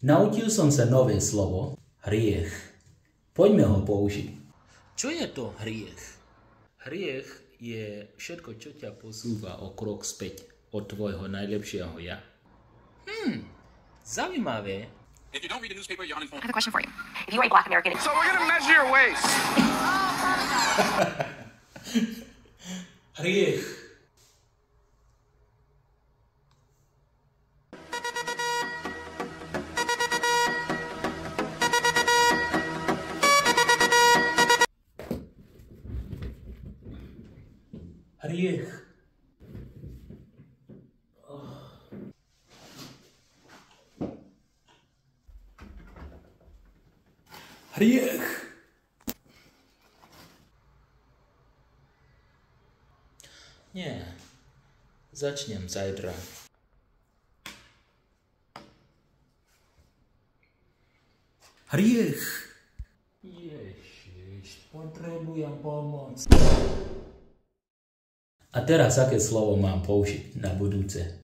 Naučil som sa nové slovo, hriech. Poďme ho použiť. Čo je to hriech? Hriech je všetko, čo ťa posúva o krok späť od tvojho najlepšieho ja. Zaujímavé. If you don't read the newspaper, you're uninformed. I have a question for you. If you were a black American... So we're gonna measure your waist. Hriech. Hriech. Hriech. Nie. Začnem zajtra. Hriech. Ježiš, potrebujem pomoc. A teraz aké slovo mám použiť na budúce?